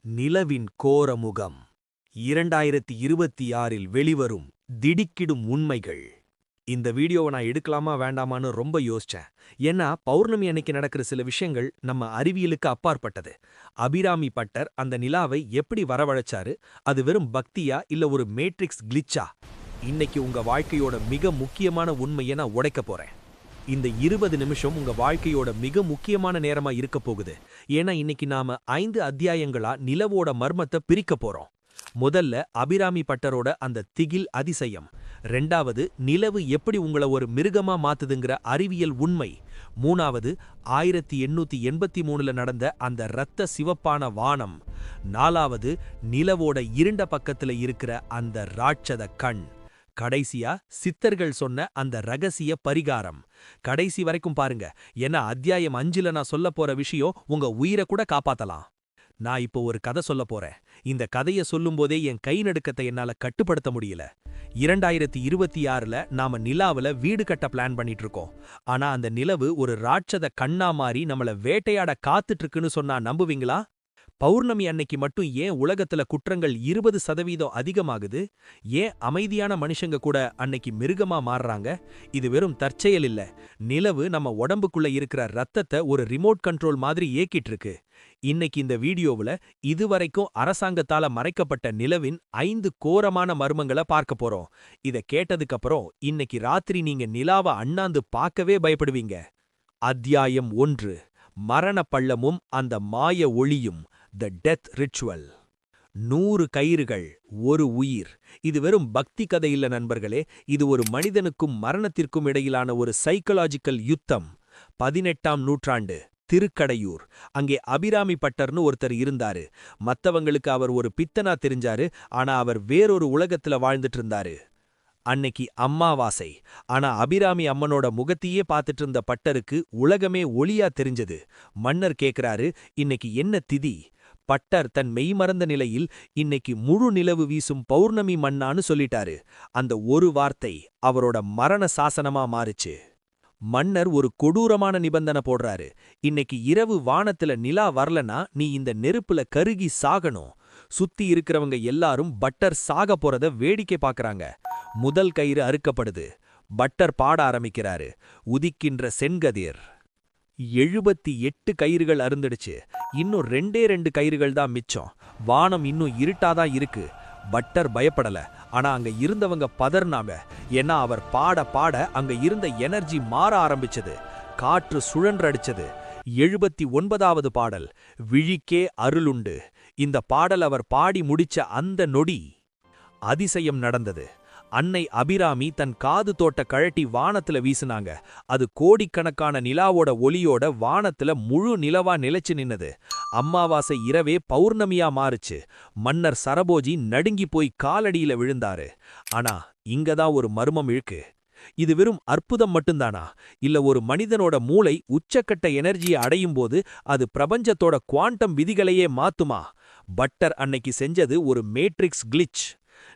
நிலவின் கோரமுகம் 2026இல் வெளிவரும் திடுக்கிடும் உண்மைகள். இந்த வீடியோவை நான் எடுக்கலாமா வேண்டாமான்னு ரொம்ப யோசிச்சேன். ஏன்னா பௌர்ணமி அன்னைக்கு நடக்கிற சில விஷயங்கள் நம்ம அறிவியலுக்கு அப்பாற்பட்டது. அபிராமி பட்டர் அந்த நிலாவை எப்படி வரவழைச்சாரு? அது வெறும் பக்தியா இல்ல ஒரு மேட்ரிக்ஸ் கிளிச்சா? இன்னைக்கு உங்க வாழ்க்கையோட மிக முக்கியமான உண்மையை நான் உடைக்க போறேன். இந்த 20 நிமிஷம் உங்க வாழ்க்கையோட மிக முக்கியமான நேரமா இருக்க போகுது. ஏன்னா இன்னைக்கு நாம 5 அத்தியாயங்களா நிலவோட மர்மத்தை பிரிக்க போறோம். முதல்ல அபிராமி பட்டரோட அந்த திகில் அதிசயம். 2வது நிலவு எப்படி உங்கள ஒரு மிருகமா மாத்துதுங்கிற அறிவியல் உண்மை. 3வது 1883ல நடந்த அந்த இரத்த சிவப்பான வானம். 4வது நிலவோட இருண்ட பக்கத்துல இருக்கிற அந்த ராட்சத கண். கடைசியா சித்தர்கள் சொன்ன அந்த ரகசிய பரிகாரம். கடைசி வரைக்கும் பாருங்க. ஏன்னா அத்தியாயம் 5ல நான் சொல்ல போற விஷயம் உங்க உயிரை கூட காப்பாத்தலாம். நான் இப்போ ஒரு கதை சொல்ல போறேன். இந்த கதையை சொல்லும்போதே என் கை நடுக்கத்தை என்னால கட்டுப்படுத்த முடியல. 2026ல நாம நிலாவுல வீடு கட்ட பிளான் பண்ணிட்டு இருக்கோம். ஆனா அந்த நிலவு ஒரு ராட்சத கண்ணா மாறி நம்மள வேட்டையாட காத்துட்டு இருக்குன்னு சொன்னா நம்புவீங்களா? பௌர்ணமி அன்னைக்கு மட்டும் ஏன் உலகத்துல குற்றங்கள் 20% அதிகமாகுது? ஏன் அமைதியான மனுஷங்க கூட அன்னைக்கு மிருகமா மாறுறாங்க? இது வெறும் தற்செயல் இல்ல. நிலவு நம்ம உடம்புக்குள்ள இருக்கிற ரத்தத்தை ஒரு ரிமோட் கண்ட்ரோல் மாதிரி ஏக்கிட்டு இருக்கு. இன்னைக்கு இந்த வீடியோவுல இதுவரைக்கும் அரசாங்கத்தால மறைக்கப்பட்ட நிலவின் 5 கோரமான மர்மங்களை பார்க்க போறோம். இத கேட்டதுக்கு அப்புறம் இன்னைக்கு ராத்திரி நீங்க நிலாவை அண்ணாந்து பார்க்கவே பயப்படுவீங்க. அத்தியாயம் 1. மரண பள்ளமும் அந்த மாய ஒளியும். The death ritual. 100 கயிறுகள், ஒரு உயிர். இது வெறும் பக்தி கதை இல்ல நண்பர்களே. இது ஒரு மனிதனுக்கும் மரணத்திற்கும் இடையிலான ஒரு சைக்கலாஜிக்கல் யுத்தம். 18ஆம் நூற்றாண்டு, திருக்கடையூர். அங்கே அபிராமி பட்டர்னு ஒருத்தர் இருந்தாரு. மத்தவங்களுக்கு அவர் ஒரு பித்தனா தெரிஞ்சாரு. ஆனா அவர் வேறொரு உலகத்துல வாழ்ந்துட்டு இருந்தாரு. அன்னைக்கு அம்மாவாசை. ஆனா அபிராமி அம்மனோட முகத்தையே பார்த்துட்டு இருந்த பட்டருக்கு உலகமே ஒளியா தெரிஞ்சது. மன்னர் கேக்குறாரு, இன்னைக்கு என்ன திதி? பட்டர் தன் மெய்மறந்த நிலையில் இன்னைக்கு முழு நிலவு வீசும் பௌர்ணமி மன்னான்னு சொல்லிட்டாரு. அந்த ஒரு வார்த்தை அவரோட மரண சாசனமா மாறுச்சு. மன்னர் ஒரு கொடூரமான நிபந்தனை போடுறாரு. இன்னைக்கு இரவு வானத்துல நிலா வரலனா நீ இந்த நெருப்புல கருகி சாகணும். சுத்தி இருக்கிறவங்க எல்லாரும் பட்டர் சாக போறத வேடிக்கை பார்க்கறாங்க. முதல் கயிறு அறுக்கப்படுது. பட்டர் பாட ஆரம்பிக்கிறாரு. உதிக்கின்ற செண்கதிர். 78 கயிறுகள் அருந்துடுச்சு. இன்னும் 2 கயிறுகள் தான் மிச்சம். வானம் இன்னும் இருட்டாதான் இருக்கு. பட்டர் பயப்படல. ஆனா அங்க இருந்தவங்க பதர்னாங்க. ஏன்னா அவர் பாட பாட அங்க இருந்த எனர்ஜி மாற ஆரம்பிச்சது. காற்று சுழன்றடிச்சது. 79வது பாடல். விழிக்கே அருளுண்டு. இந்த பாடல் அவர் பாடி முடிச்ச அந்த நொடி அதிசயம் நடந்தது. அன்னை அபிராமி தன் காது தோட்ட கழட்டி வானத்துல வீசுனாங்க. அது கோடிக்கணக்கான நிலாவோட ஒளியோட வானத்துல முழு நிலவா நிலைச்சு நின்னது. அம்மாவாசை இரவே பௌர்ணமியா மாறுச்சு. மன்னர் சரபோஜி நடுங்கி போய் காலடியில விழுந்தாரு. ஆனா இங்கதான் ஒரு மர்மம் இருக்கு. இது வெறும் அற்புதம் மட்டும்தானா? இல்ல ஒரு மனிதனோட மூளை உச்சக்கட்ட எனர்ஜியை அடையும் போது அது பிரபஞ்சத்தோட குவாண்டம் விதிகளையே மாத்துமா? பட்டர் அன்னைக்கு செஞ்சது ஒரு மேட்ரிக்ஸ் கிளிச்.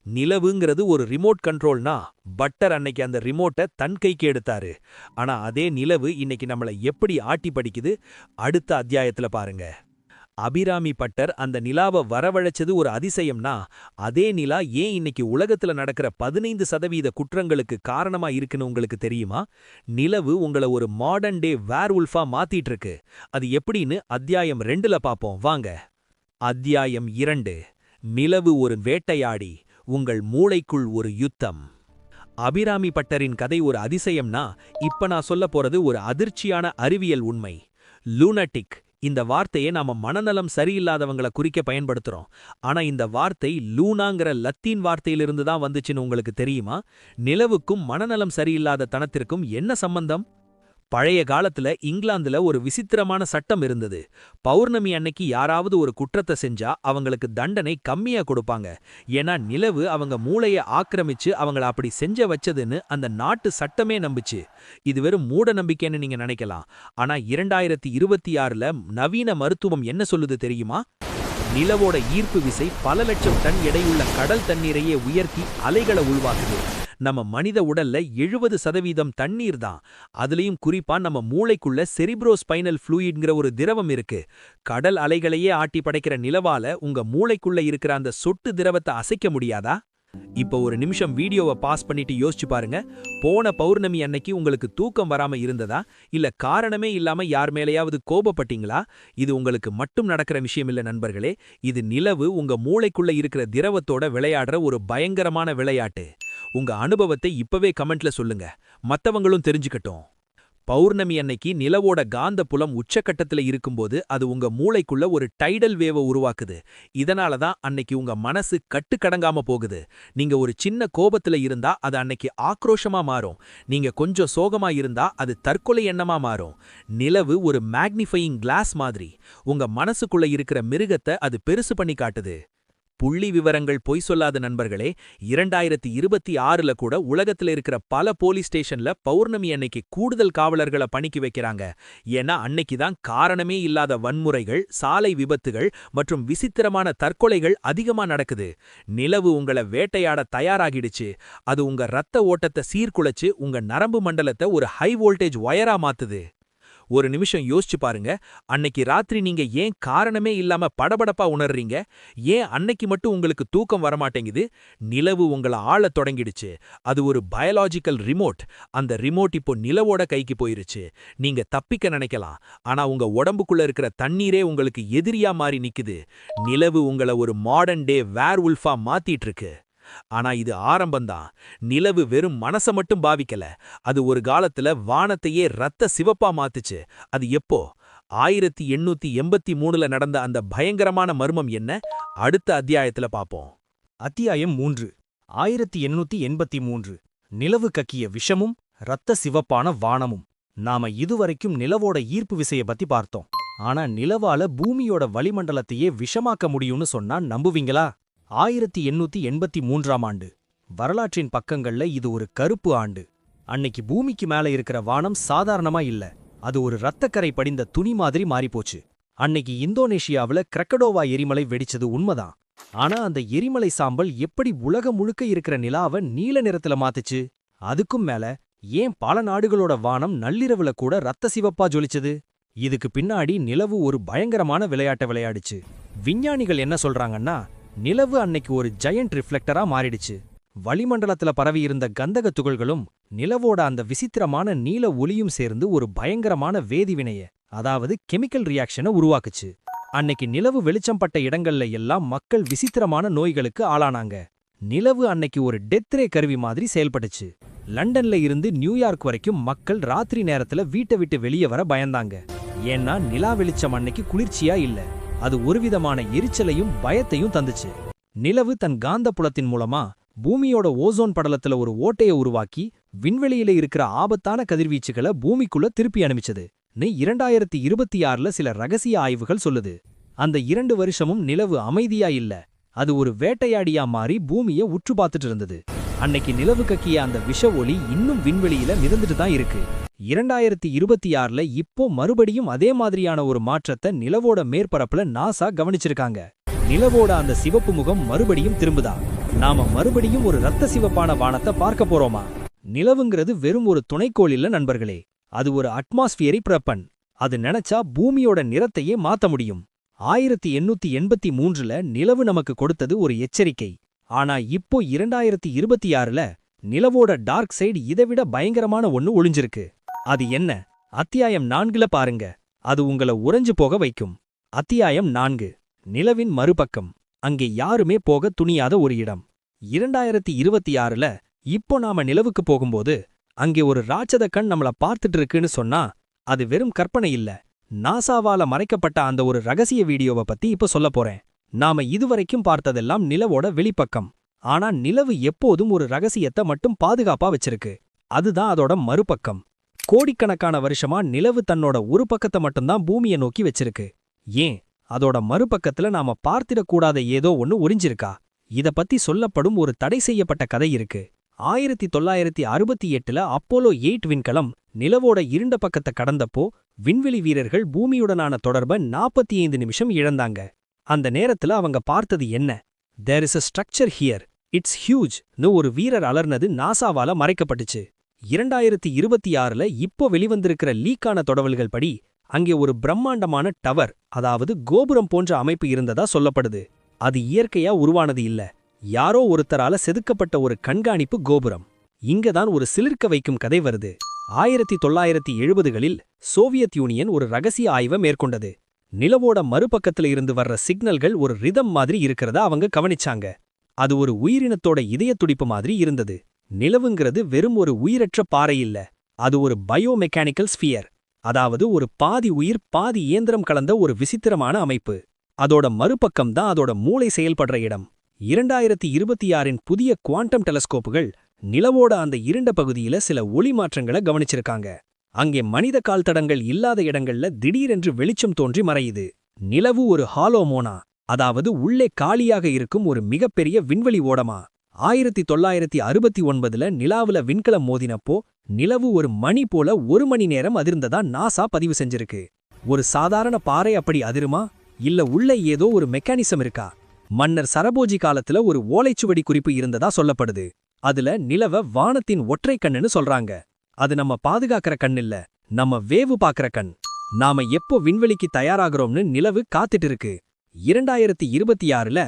நிலவுங்கிறது ஒரு ரிமோட் கண்ட்ரோல்னா பட்டர் அன்னைக்கு அந்த ரிமோட்டை தன் கைக்கு எடுத்தாரு. ஆனா அதே நிலவு இன்னைக்கு நம்மள எப்படி ஆட்டி படிக்குது? அடுத்த அத்தியாயத்துல பாருங்க. அபிராமி பட்டர் அந்த நிலாவை வரவழைச்சது ஒரு அதிசயம்னா, அதே நிலா ஏன் இன்னைக்கு உலகத்துல நடக்கிற 15% குற்றங்களுக்கு காரணமா இருக்குன்னு உங்களுக்கு தெரியுமா? நிலவு உங்கள ஒரு மாடர்ன் டே வேர்வுல்ஃபா மாத்திட்டு இருக்கு. அது எப்படின்னு அத்தியாயம் 2ல பாப்போம் வாங்க. அத்தியாயம் 2. நிலவு ஒரு வேட்டையாடி. உங்கள் மூளைக்குள் ஒரு யுத்தம். அபிராமி பட்டரின் கதை ஒரு அதிசயம்னா, இப்ப நான் சொல்ல போறது ஒரு அதிர்ச்சியான அறிவியல் உண்மை. லூனட்டிக். இந்த வார்த்தையை நாம மனநலம் சரியில்லாதவங்கள குறிக்க பயன்படுத்துறோம். ஆனா இந்த வார்த்தை லூனாங்கிற லத்தீன் வார்த்தையிலிருந்து தான் வந்துச்சுன்னு உங்களுக்கு தெரியுமா? நிலவுக்கும் மனநலம் சரியில்லாத தனத்திற்கும் என்ன சம்பந்தம்? பழைய காலத்துல இங்கிலாந்துல ஒரு விசித்திரமான சட்டம் இருந்தது. பௌர்ணமி அன்னைக்கு யாராவது ஒரு குற்றத்தை செஞ்சா அவங்களுக்கு தண்டனை கம்மியா கொடுப்பாங்க. ஏன்னா நிலவு அவங்க மூளையை ஆக்கிரமிச்சு அவங்கள அப்படி செஞ்ச வச்சதுன்னு அந்த நாட்டு சட்டமே நம்புச்சு. இது வெறும் மூட நம்பிக்கைன்னு நீங்க நினைக்கலாம். ஆனா 2026ல நவீன மருத்துவம் என்ன சொல்லுது தெரியுமா? நிலவோட ஈர்ப்பு விசை பல லட்சம் டன் எடையுள்ள கடல் தண்ணீரையே உயர்த்தி அலைகளை உள்வாக்குது. நம்ம மனித உடல்ல 70% தண்ணீர் தான். அதுலயும் குறிப்பா நம்ம மூளைக்குள்ள செரிப்ரோஸ்பைனல் ஃப்ளூயிட்ங்கிற ஒரு திரவம் இருக்கு. கடல் அலைகளையே ஆட்டி படைக்கிற நிலவால உங்க மூளைக்குள்ள இருக்கிற அந்த சொட்டு திரவத்தை அசைக்க முடியாதா? இப்போ ஒரு நிமிஷம் வீடியோவை பாஸ் பண்ணிட்டு யோசிச்சு பாருங்க. போன பௌர்ணமி அன்னைக்கு உங்களுக்கு தூக்கம் வராம இருந்ததா, இல்ல காரணமே இல்லாம யார் மேலேயாவது கோபப்பட்டீங்களா? இது உங்களுக்கு மட்டும் நடக்கிற விஷயம் இல்ல நண்பர்களே. இது நிலவு உங்க மூளைக்குள்ள இருக்கிற திரவத்தோட விளையாடுற ஒரு பயங்கரமான விளையாட்டு. உங்க அனுபவத்தை இப்பவே கமெண்ட்ல சொல்லுங்க, மத்தவங்களும் தெரிஞ்சுக்கட்டும். பௌர்ணமி அன்னைக்கு நிலவோட காந்த புலம் உச்சக்கட்டத்துல இருக்கும்போது அது உங்க மூளைக்குள்ள ஒரு டைடல் வேவ உருவாக்குது. இதனால தான் அன்னைக்கு உங்க மனசு கட்டுக்கடங்காம போகுது. நீங்க ஒரு சின்ன கோபத்துல இருந்தா அது அன்னைக்கு ஆக்ரோஷமா மாறும். நீங்க கொஞ்சம் சோகமா இருந்தா அது தற்கொலை எண்ணமா மாறும். நிலவு ஒரு மேக்னிஃபையிங் கிளாஸ் மாதிரி. உங்க மனசுக்குள்ள இருக்கிற மிருகத்தை அது பெருசு பண்ணி காட்டுது. புள்ளி விவரங்கள் பொய் சொல்லாத நண்பர்களே. 2026ல கூட உலகத்துல இருக்கிற பல போலீஸ் ஸ்டேஷன்ல பௌர்ணமி அன்னைக்கு கூடுதல் காவலர்களை பணிக்கு வைக்கிறாங்க. ஏன்னா அன்னைக்கு தான் காரணமே இல்லாத வன்முறைகள், சாலை விபத்துகள் மற்றும் விசித்திரமான தற்கொலைகள் அதிகமா நடக்குது. நிலவு உங்கள வேட்டையாட தயாராகிடுச்சு. அது உங்க ரத்த ஓட்டத்தை சீர்குலைச்சு உங்க நரம்பு மண்டலத்தை ஒரு ஹை வோல்டேஜ் வயரா மாத்துது. ஒரு நிமிஷம் யோசிச்சு பாருங்க. அன்னைக்கு ராத்திரி நீங்க ஏன் காரணமே இல்லாம படபடப்பா உணர்றீங்க? ஏன் அன்னைக்கு மட்டும் உங்களுக்கு தூக்கம் வரமாட்டேங்குது? நிலவு உங்கள ஆளத் தொடங்கிடுச்சு. அது ஒரு பயாலாஜிக்கல் ரிமோட். அந்த ரிமோட் இப்போ நிலவோட கைக்கு போயிருச்சு. நீங்க தப்பிக்க நினைக்கலாம், ஆனா உங்க உடம்புக்குள்ள இருக்கிற தண்ணீரே உங்களுக்கு எதிரியா மாறி நிக்குது. நிலவு உங்கள ஒரு மாடர்ன் டே வேர்வுல்ஃபா மாத்திட்டு இருக்கு. ஆனா இது ஆரம்பம்தான். நிலவு வெறும் மனச மட்டும் பாவிக்கல, அது ஒரு காலத்துல வானத்தையே ரத்த சிவப்பா மாத்துச்சு. அது எப்போ? 1883ல நடந்த அந்த பயங்கரமான மர்மம் என்ன? அடுத்த அத்தியாயத்துல பாப்போம். அத்தியாயம் 3. 1883. நிலவு கக்கிய விஷமும் இரத்த சிவப்பான வானமும். நாம இதுவரைக்கும் நிலவோட ஈர்ப்பு விசைய பத்தி பார்த்தோம். ஆனா நிலவால பூமியோட வளிமண்டலத்தையே விஷமாக்க முடியும்னு சொன்னா நம்புவீங்களா? 1883ஆம் ஆண்டு. வரலாற்றின் பக்கங்கள்ல இது ஒரு கருப்பு ஆண்டு. அன்னைக்கு பூமிக்கு மேல இருக்கிற வானம் சாதாரணமா இல்ல, அது ஒரு இரத்தக்கரை படிந்த துணி மாதிரி மாறிப்போச்சு. அன்னைக்கு இந்தோனேஷியாவுல கிரக்கடோவா எரிமலை வெடிச்சது உண்மைதான். ஆனா அந்த எரிமலை சாம்பல் எப்படி உலகம் முழுக்க இருக்கிற நிலாவை நீல நிறத்துல மாத்துச்சு? அதுக்கும் மேல ஏன் பல நாடுகளோட வானம் நள்ளிரவுல கூட ரத்த சிவப்பா ஜொலிச்சது? இதுக்கு பின்னாடி நிலவு ஒரு பயங்கரமான விளையாட்டை விளையாடுச்சு. விஞ்ஞானிகள் என்ன சொல்றாங்கன்னா, நிலவு அன்னைக்கு ஒரு ஜெயண்ட் ரிஃப்ளெக்டரா மாறிடுச்சு. வளிமண்டலத்துல பரவியிருந்த கந்தக துகள்களும் நிலவோட அந்த விசித்திரமான நீல ஒளியும் சேர்ந்து ஒரு பயங்கரமான வேதிவினைய, அதாவது கெமிக்கல் ரியாக்ஷனை உருவாக்குச்சு. அன்னைக்கு நிலவு வெளிச்சம் பட்ட இடங்கள்ல எல்லாம் மக்கள் விசித்திரமான நோய்களுக்கு ஆளானாங்க. நிலவு அன்னைக்கு ஒரு டெத் ரே கருவி மாதிரி செயல்பட்டுச்சு. லண்டன்ல இருந்து நியூயார்க் வரைக்கும் மக்கள் ராத்திரி நேரத்துல வீட்டை விட்டு வெளியே வர பயந்தாங்க. ஏன்னா நிலா வெளிச்சம் அன்னைக்கு குளிர்ச்சியா இல்ல, அது ஒருவிதமான எரிச்சலையும் பயத்தையும் தந்துச்சு. நிலவு தன் காந்த புலத்தின் மூலமா பூமியோட ஓசோன் படலத்துல ஒரு ஓட்டைய உருவாக்கி விண்வெளியில இருக்கிற ஆபத்தான கதிர்வீச்சுகளை பூமிக்குள்ள திருப்பி அனுப்பிச்சது. 2026ல சில ரகசிய ஆய்வுகள் சொல்லுது. அந்த 2 வருஷமும் நிலவு அமைதியா இல்ல, அது ஒரு வேட்டையாடியா மாறி பூமிய உற்று பார்த்துட்டு இருந்தது. அன்னைக்கு நிலவு கக்கிய அந்த விஷ ஒளி இன்னும் விண்வெளியில மிதந்துட்டு தான் இருக்கு. 2026ல இப்போ மறுபடியும் அதே மாதிரியான ஒரு மாற்றத்தை நிலவோட மேற்பரப்புல நாசா கவனிச்சிருக்காங்க. நிலவோட அந்த சிவப்பு முகம் மறுபடியும் திரும்புதா? நாம மறுபடியும் ஒரு ரத்த சிவப்பான வானத்தை பார்க்க போறோமா? நிலவுங்கிறது வெறும் ஒரு துணைக்கோள் இல்ல நண்பர்களே, அது ஒரு அட்மாஸ்பியரிக் வெப்பன். அது நினைச்சா பூமியோட நிறத்தையே மாத்த முடியும். 1883ல நிலவு நமக்கு கொடுத்தது ஒரு எச்சரிக்கை. ஆனா இப்போ 2026ல நிலவோட டார்க் சைடு இதைவிட பயங்கரமான ஒன்னு ஒளிஞ்சிருக்கு. அது என்ன? அத்தியாயம் 4ல பாருங்க, அது உங்கள உறைஞ்சு போக வைக்கும். அத்தியாயம் 4. நிலவின் மறுபக்கம். அங்கே யாருமே போக துணியாத ஒரு இடம். 2026ல இப்போ நாம நிலவுக்கு போகும்போது அங்கே ஒரு ராட்சத கண் நம்மள பார்த்துட்டு இருக்குன்னு சொன்னா அது வெறும் கற்பனை இல்ல. நாசாவால மறைக்கப்பட்ட அந்த ஒரு ரகசிய வீடியோவை பத்தி இப்ப சொல்ல போறேன். நாம இதுவரைக்கும் பார்த்ததெல்லாம் நிலவோட வெளிப்பக்கம். ஆனா நிலவு எப்போதும் ஒரு ரகசியத்தை மட்டும் பாதுகாப்பா வச்சிருக்கு. அதுதான் அதோட மறுபக்கம். கோடிக்கணக்கான வருஷமா நிலவு தன்னோட ஒரு பக்கத்தை மட்டும்தான் பூமியை நோக்கி வச்சிருக்கு. ஏன்? அதோட மறுபக்கத்துல நாம பார்த்திடக்கூடாத ஏதோ ஒன்னு ஒளிஞ்சிருக்கா? இத பத்தி சொல்லப்படும் ஒரு தடை செய்யப்பட்ட கதை இருக்கு. 1968ல அப்போலோ 8 விண்கலம் நிலவோட இருண்ட பக்கத்தை கடந்தப்போ விண்வெளி வீரர்கள் பூமியுடனான தொடர்பை 45 நிமிஷம் இழந்தாங்க. அந்த நேரத்துல அவங்க பார்த்தது என்ன? There is a structure here. It's ஹியூஜ்னு ஒரு வீரர் அலர்னது நாசாவால மறைக்கப்பட்டுச்சு. 2026ல இப்போ வெளிவந்திருக்கிற லீக்கான தகவல்கள் படி அங்கே ஒரு பிரம்மாண்டமான டவர், அதாவது கோபுரம் போன்ற அமைப்பு இருந்ததா சொல்லப்படுது. அது இயற்கையா உருவானது இல்ல, யாரோ ஒருத்தரால செதுக்கப்பட்ட ஒரு கண்காணிப்பு கோபுரம். இங்கதான் ஒரு சிலிர்க்க வைக்கும் கதை வருது. 1970களில் சோவியத் யூனியன் ஒரு ரகசிய ஆய்வை மேற்கொண்டது. நிலவோட மறுபக்கத்துல இருந்து வர்ற சிக்னல்கள் ஒரு ரிதம் மாதிரி இருக்கிறதா அவங்க கவனிச்சாங்க. அது ஒரு உயிரினத்தோட இதய துடிப்பு மாதிரி இருந்தது. நிலவுங்கிறது வெறும் ஒரு உயிரற்ற பாறை இல்ல, அது ஒரு பயோமெக்கானிக்கல் ஸ்பியர், அதாவது ஒரு பாதி உயிர் பாதி இயந்திரம் கலந்த ஒரு விசித்திரமான அமைப்பு. அதோட மறுபக்கம் தான் அதோட மூளை செயல்படுற இடம். 2026இன் புதிய குவாண்டம் டெலஸ்கோப்புகள் நிலவோட அந்த இருண்ட பகுதியில சில ஒளி மாற்றங்களை கவனிச்சிருக்காங்க. அங்கே மனித கால் தடங்கள் இல்லாத இடங்கள்ல திடீரென்று வெளிச்சம் தோன்றி மறையுது. நிலவு ஒரு ஹாலோமோனா, அதாவது உள்ளே காலியாக இருக்கும் ஒரு மிகப்பெரிய விண்வெளி ஓடமா. 1969ல நிலாவுல விண்கலம் மோதினப்போ நிலவு ஒரு மணி போல 1 மணி நேரம் அதிர்ந்ததா நாசா பதிவு செஞ்சிருக்கு. ஒரு சாதாரண பாறை அப்படி அதிருமா, இல்ல உள்ள ஏதோ ஒரு மெக்கானிசம் இருக்கா? மன்னர் சரபோஜி காலத்துல ஒரு ஓலைச்சுவடி குறிப்பு இருந்ததா சொல்லப்படுது. அதுல நிலவ வானத்தின் ஒற்றை கண்ணுன்னு சொல்றாங்க. அது நம்ம பாதுகாக்கிற கண் இல்ல, நம்ம வேவு பாக்குற கண். நாம எப்போ விண்வெளிக்கு தயாராகிறோம்னு நிலவு காத்துட்டு இருக்கு. 2026ல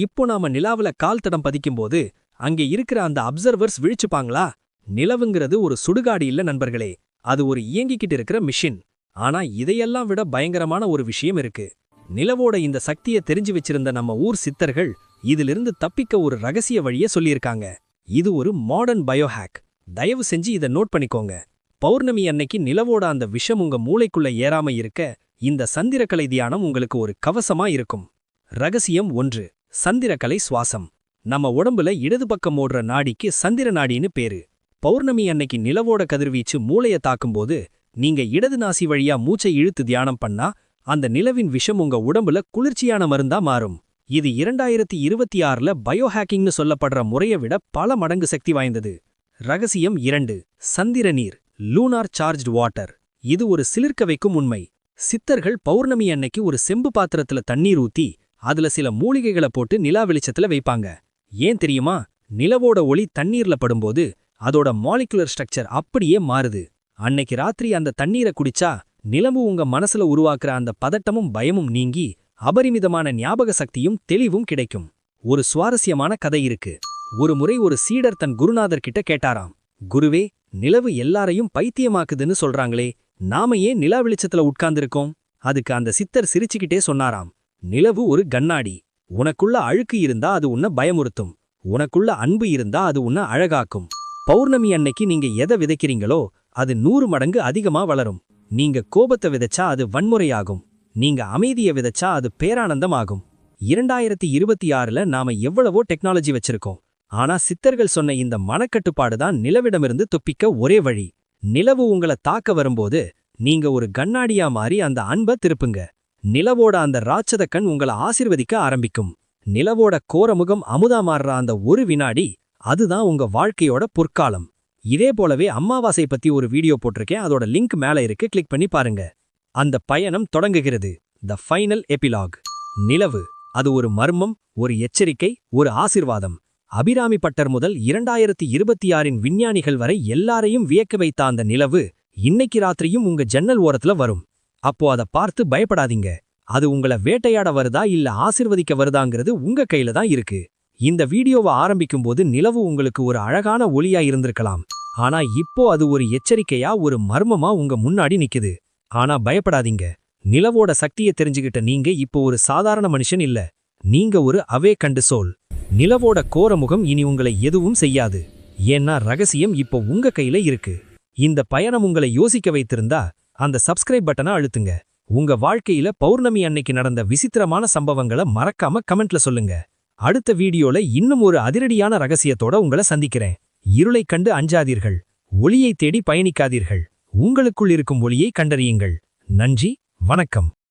இப்போ நாம நிலாவுல கால் தடம் பதிக்கும்போது அங்கே இருக்கிற அந்த அப்சர்வர்ஸ் விழிச்சுப்பாங்களா? நிலவுங்கிறது ஒரு சுடுகாடு இல்ல நண்பர்களே, அது ஒரு இயங்கிக்கிட்டு இருக்கிற மிஷின். ஆனா இதையெல்லாம் விட பயங்கரமான ஒரு விஷயம் இருக்கு. நிலவோட இந்த சக்தியை தெரிஞ்சு வச்சிருந்த நம்ம ஊர் சித்தர்கள் இதிலிருந்து தப்பிக்க ஒரு ரகசிய வழியை சொல்லியிருக்காங்க. இது ஒரு மாடர்ன் பயோஹேக். தயவு செஞ்சு இதை நோட் பண்ணிக்கோங்க. பௌர்ணமி அன்னைக்கு நிலவோட அந்த விஷம் உங்க மூளைக்குள்ள ஏறாம இருக்க இந்த சந்திரக்கலை தியானம் உங்களுக்கு ஒரு கவசமா இருக்கும். ரகசியம் 1. சந்திரக்கலை சுவாசம். நம்ம உடம்புல இடது பக்கம் ஓடுற நாடிக்கு சந்திர நாடின்னு பேரு. பௌர்ணமி அன்னைக்கு நிலவோட கதிர்வீச்சு மூளைய தாக்கும்போது நீங்க இடது நாசி வழியா மூச்சை இழுத்து தியானம் பண்ணா அந்த நிலவின் விஷம் உங்க உடம்புல குளிர்ச்சியான மருந்தா மாறும். இது 2026ல பயோஹேக்கிங்னு சொல்லப்படுற முறையை விட பல மடங்கு சக்தி வாய்ந்தது. ரகசியம் 2. சந்திர நீர், லூனார் சார்ஜ்டு வாட்டர். இது ஒரு சிலிர்க்க வைக்கும் உண்மை. சித்தர்கள் பௌர்ணமி அன்னைக்கு ஒரு செம்பு பாத்திரத்துல தண்ணீர் ஊத்தி அதுல சில மூலிகைகளை போட்டு நிலா வெளிச்சத்துல வைப்பாங்க. ஏன் தெரியுமா? நிலவோட ஒளி தண்ணீர்ல படும்போது அதோட மாலிகுலர் ஸ்ட்ரக்சர் அப்படியே மாறுது. அன்னைக்கு ராத்திரி அந்த தண்ணீரை குடிச்சா நிலவு உங்க மனசுல உருவாக்குற அந்த பதட்டமும் பயமும் நீங்கி அபரிமிதமான ஞாபக சக்தியும் தெளிவும் கிடைக்கும். ஒரு சுவாரஸ்யமான கதை இருக்கு. ஒரு முறை ஒரு சீடர் தன் குருநாதர் கிட்ட கேட்டாராம், குருவே, நிலவு எல்லாரையும் பைத்தியமாக்குதுன்னு சொல்றாங்களே, நாம ஏன் நிலா வெளிச்சத்துல உட்கார்ந்திருக்கோம்? அதுக்கு அந்த சித்தர் சிரிச்சுக்கிட்டே சொன்னாராம், நிலவு ஒரு கண்ணாடி. உனக்குள்ள அழுக்கு இருந்தா அது உன்னை பயமுறுத்தும், உனக்குள்ள அன்பு இருந்தா அது உன்னை அழகாக்கும். பௌர்ணமி அன்னைக்கு நீங்க எதை விதைக்கிறீங்களோ அது 100 மடங்கு அதிகமா வளரும். நீங்க கோபத்தை விதைச்சா அது வன்முறையாகும், நீங்க அமைதியை விதைச்சா அது பேரானந்தம் ஆகும். 2026ல நாம எவ்வளவோ டெக்னாலஜி வச்சிருக்கோம், ஆனா சித்தர்கள் சொன்ன இந்த மனக்கட்டுப்பாடு தான் நிலவிடமிருந்து துப்பிக்க ஒரே வழி. நிலவு உங்களை தாக்க வரும்போது நீங்க ஒரு கண்ணாடியா மாறி அந்த அன்பை திருப்புங்க. நிலவோட அந்த ராட்சத கண் உங்களை ஆசிர்வதிக்க ஆரம்பிக்கும். நிலவோட கோரமுகம் அமுதா மாறுற அந்த ஒரு வினாடி, அதுதான் உங்க வாழ்க்கையோட பொற்காலம். இதே போலவே அம்மாவாசை பத்தி ஒரு வீடியோ போட்டிருக்கேன், அதோட லிங்க் மேல இருக்கு, கிளிக் பண்ணி பாருங்க. அந்த பயணம் தொடங்குகிறது. The final epilogue. நிலவு, அது ஒரு மர்மம், ஒரு எச்சரிக்கை, ஒரு ஆசிர்வாதம். அபிராமி பட்டர் முதல் 2026இன் விஞ்ஞானிகள் வரை எல்லாரையும் வியக்க வைத்த அந்த நிலவு இன்னைக்கு ராத்திரியும் உங்க ஜன்னல் ஓரத்துல வரும். அப்போ அதை பார்த்து பயப்படாதீங்க. அது உங்களை வேட்டையாட வருதா இல்ல ஆசிர்வதிக்க வருதாங்கிறது உங்க கையில தான் இருக்கு. இந்த வீடியோவை ஆரம்பிக்கும்போது நிலவு உங்களுக்கு ஒரு அழகான ஒளியா இருந்திருக்கலாம். ஆனா இப்போ அது ஒரு எச்சரிக்கையா, ஒரு மர்மமா உங்க முன்னாடி நிக்குது. ஆனா பயப்படாதீங்க. நிலவோட சக்தியை தெரிஞ்சுகிட்ட நீங்க இப்போ ஒரு சாதாரண மனுஷன் இல்ல, நீங்க ஒரு அவேக்கண்ட் சோல். நிலவோட கோரமுகம் இனி உங்களை எதுவும் செய்யாது. ஏன்னா ரகசியம் இப்போ உங்க கையில இருக்கு. இந்த பயணம் உங்களை யோசிக்க வைத்திருந்தா அந்த சப்ஸ்கிரைப் பட்டனை அழுத்துங்க. உங்க வாழ்க்கையில பௌர்ணமி அன்னைக்கு நடந்த விசித்திரமான சம்பவங்களை மறக்காம கமெண்ட்ல சொல்லுங்க. அடுத்த வீடியோல இன்னும் ஒரு அதிரடியான ரகசியத்தோட உங்களை சந்திக்கிறேன். இருளைக் கண்டு அஞ்சாதீர்கள், ஒளியை தேடி பயணிக்காதீர்கள், உங்களுக்குள் இருக்கும் ஒளியை கண்டறியுங்கள். நன்றி, வணக்கம்.